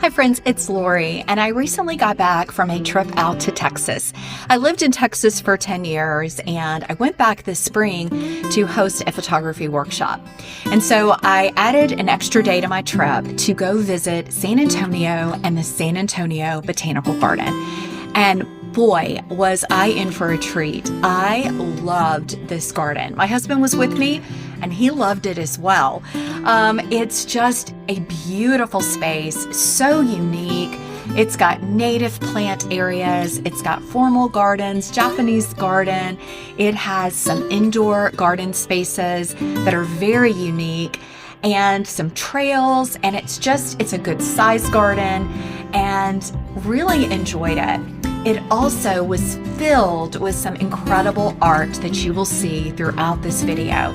Hi friends, it's Lori, and I recently got back from a trip out to Texas. I lived in Texas for 10 years, and I went back this spring to host a photography workshop. And so I added an extra day to my trip to go visit San Antonio and the San Antonio Botanical Garden. And boy, was I in for a treat. I loved this garden. My husband was with me, and he loved it as well. It's just a beautiful space, so unique. It's got native plant areas, it's got formal gardens, Japanese garden. It has some indoor garden spaces that are very unique, and some trails, and it's a good size garden, and really enjoyed it. It also was filled with some incredible art that you will see throughout this video.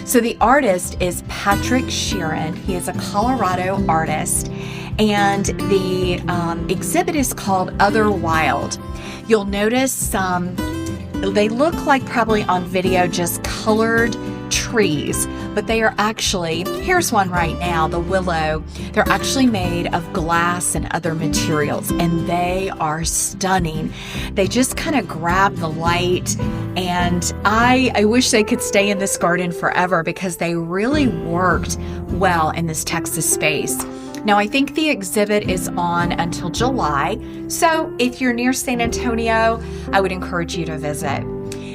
So the artist is Patrick Sheeran. He is a Colorado artist, and the exhibit is called Other Wild. You'll notice they look like probably on video just colored trees, but they are actually, here's one right now, the willow. They're actually made of glass and other materials, and they are stunning. They just kind of grab the light, and I wish they could stay in this garden forever because they really worked well in this Texas space. Now, I think the exhibit is on until July, so if you're near San Antonio, I would encourage you to visit.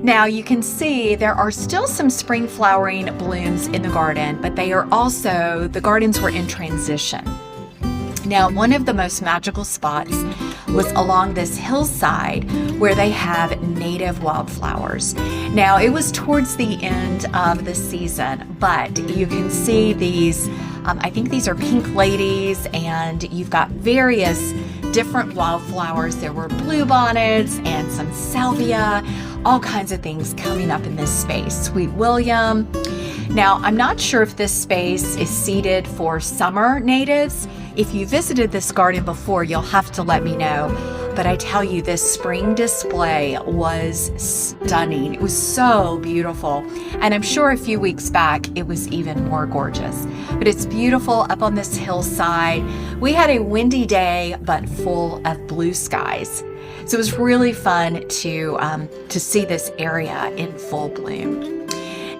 Now you can see there are still some spring flowering blooms in the garden, but the gardens were in transition. Now, one of the most magical spots was along this hillside where they have native wildflowers. Now, it was towards the end of the season, but you can see these, I think these are pink ladies, and you've got various different wildflowers. There were bluebonnets and some salvia, all kinds of things coming up in this space. Sweet William. Now, I'm not sure if this space is seeded for summer natives. If you visited this garden before, you'll have to let me know. But I tell you, this spring display was stunning. It was so beautiful. And I'm sure a few weeks back, it was even more gorgeous. But it's beautiful up on this hillside. We had a windy day, but full of blue skies. So it was really fun to see this area in full bloom.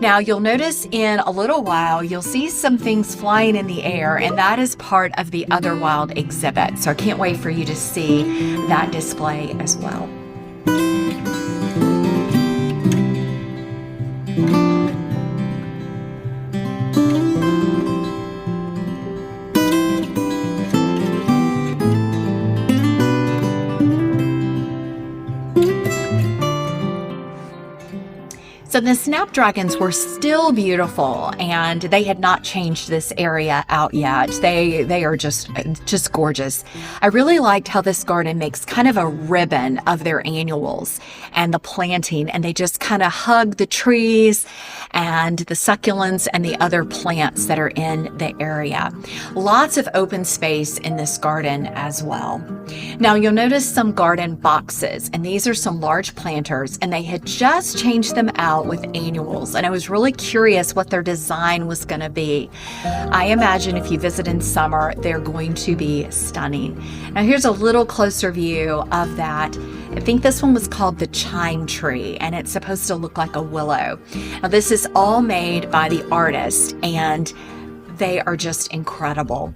Now, you'll notice in a little while, you'll see some things flying in the air, and that is part of the Other Wild exhibit. So I can't wait for you to see that display as well. So the snapdragons were still beautiful, and they had not changed this area out yet. They are just gorgeous. I really liked how this garden makes kind of a ribbon of their annuals and the planting, and they just kind of hug the trees and the succulents and the other plants that are in the area. Lots of open space in this garden as well. Now, you'll notice some garden boxes, and these are some large planters, and they had just changed them out with annuals, and I was really curious what their design was going to be. I imagine if you visit in summer, they're going to be stunning. Now, here's a little closer view of that. I think this one was called the chime tree, and it's supposed to look like a willow. Now, this is all made by the artist, and they are just incredible.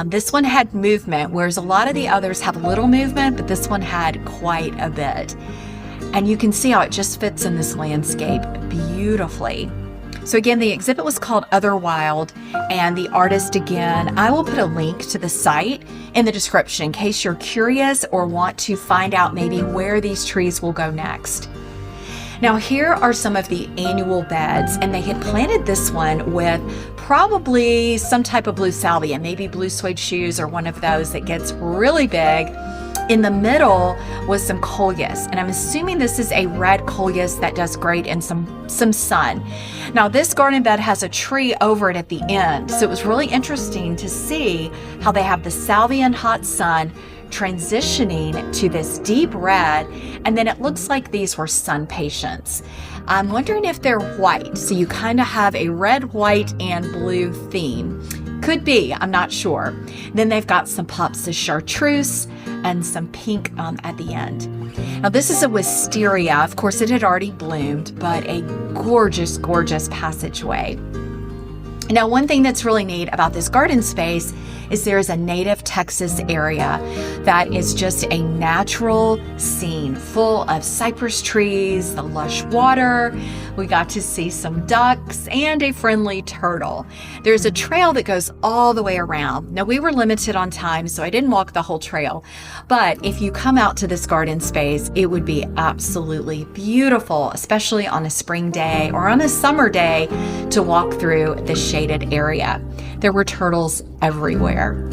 This one had movement, whereas a lot of the others have little movement, but this one had quite a bit. And you can see how it just fits in this landscape beautifully. So again, the exhibit was called Other Wild, and the artist, again, I will put a link to the site in the description in case you're curious or want to find out maybe where these trees will go next. Now, here are some of the annual beds, and they had planted this one with probably some type of blue salvia, maybe blue suede shoes or one of those that gets really big. In the middle was some coleus, and I'm assuming this is a red coleus that does great in some sun. Now, this garden bed has a tree over it at the end, so it was really interesting to see how they have the salvia and hot sun transitioning to this deep red, and then it looks like these were sun patients. I'm wondering if they're white, so you kind of have a red, white, and blue theme. Could be, I'm not sure. Then they've got some pops of chartreuse and some pink at the end. Now this is a wisteria. Of course, it had already bloomed, but a gorgeous, gorgeous passageway. Now, one thing that's really neat about this garden space is there is a native Texas area that is just a natural scene full of cypress trees, the lush water. We got to see some ducks and a friendly turtle. There's a trail that goes all the way around. Now, we were limited on time, so I didn't walk the whole trail. But if you come out to this garden space, it would be absolutely beautiful, especially on a spring day or on a summer day to walk through the shaded area. There were turtles everywhere.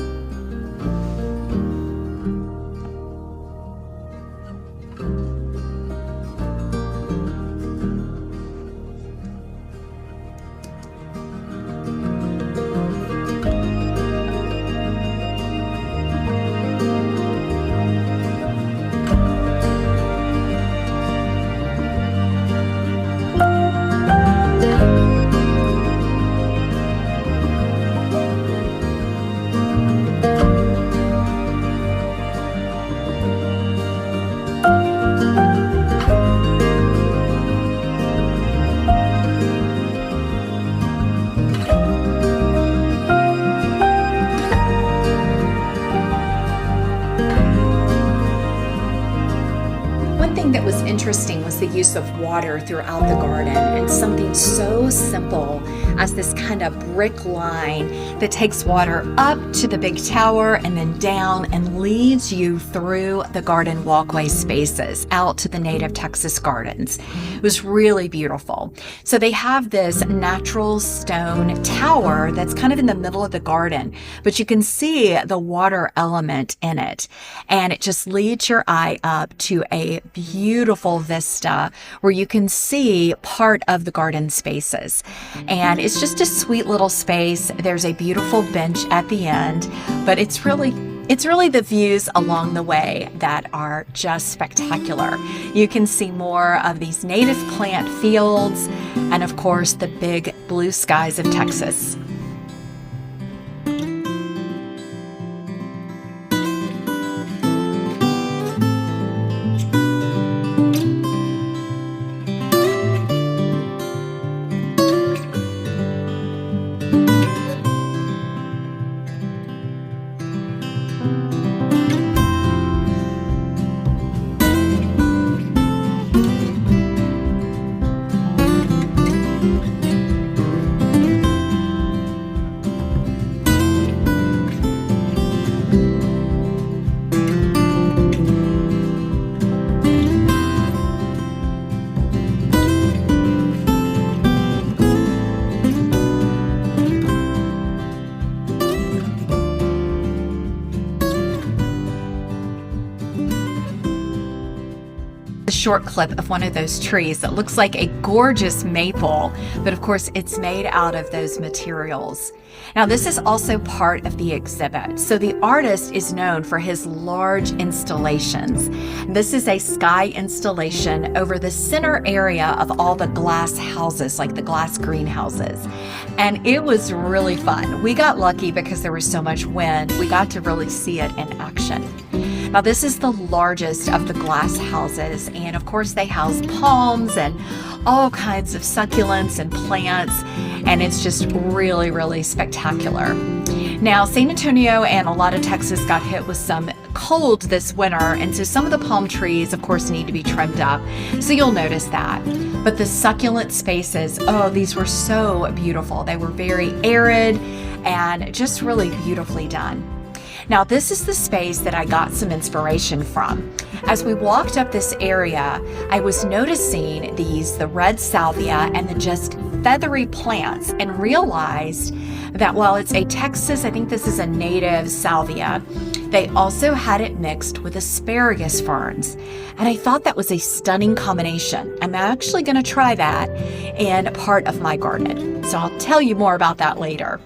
That was interesting was the use of water throughout the garden, and something so simple as this kind of brick line that takes water up to the big tower and then down and leads you through the garden walkway spaces out to the native Texas gardens. It was really beautiful. So they have this natural stone tower that's kind of in the middle of the garden, but you can see the water element in it, and it just leads your eye up to a beautiful vista where you can see part of the garden spaces. And it's just a sweet little space. There's a beautiful bench at the end, but it's really the views along the way that are just spectacular. You can see more of these native plant fields and, of course, the big blue skies of Texas. A short clip of one of those trees that looks like a gorgeous maple, but of course it's made out of those materials. Now this is also part of the exhibit. So the artist is known for his large installations. This is a sky installation over the center area of all the glass houses, like the glass greenhouses. And it was really fun. We got lucky because there was so much wind. We got to really see it in action. Now this is the largest of the glass houses, and of course they house palms and all kinds of succulents and plants, and it's just really, really spectacular. Now San Antonio and a lot of Texas got hit with some cold this winter, and so some of the palm trees of course need to be trimmed up, so you'll notice that. But the succulent spaces, oh, these were so beautiful. They were very arid and just really beautifully done. Now, this is the space that I got some inspiration from. As we walked up this area, I was noticing the red salvia and the just feathery plants, and realized that while it's a Texas, I think this is a native salvia, they also had it mixed with asparagus ferns. And I thought that was a stunning combination. I'm actually going to try that in part of my garden. So I'll tell you more about that later.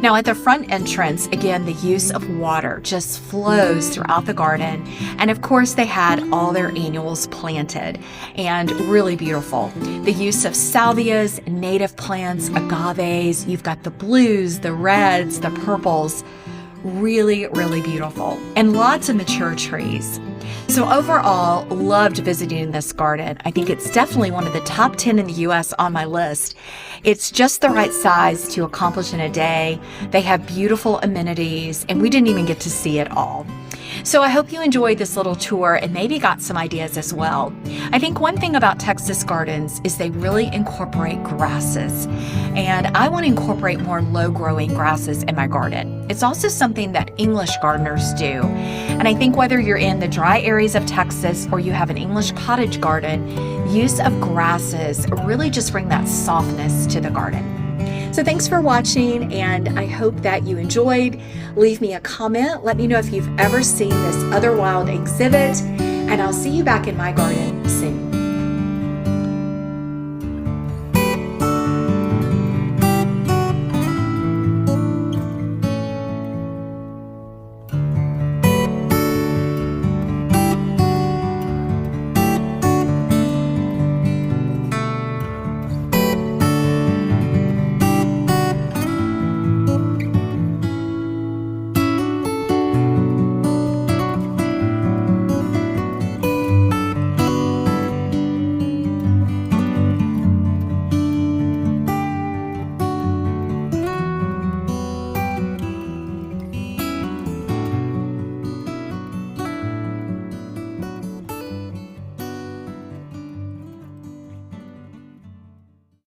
Now at the front entrance, again, the use of water just flows throughout the garden. And of course, they had all their annuals planted and really beautiful. The use of salvias, native plants, agaves, you've got the blues, the reds, the purples, really, really beautiful, and lots of mature trees. So overall, loved visiting this garden. I think it's definitely one of the top 10 in the US on my list. It's just the right size to accomplish in a day. They have beautiful amenities, and we didn't even get to see it all. So I hope you enjoyed this little tour and maybe got some ideas as well. I think one thing about Texas gardens is they really incorporate grasses, and I want to incorporate more low-growing grasses in my garden. It's also something that English gardeners do, and I think whether you're in the dry areas of Texas or you have an English cottage garden, use of grasses really just bring that softness to the garden. So thanks for watching, and I hope that you enjoyed. Leave me a comment. Let me know if you've ever seen this other wild exhibit, and I'll see you back in my garden soon.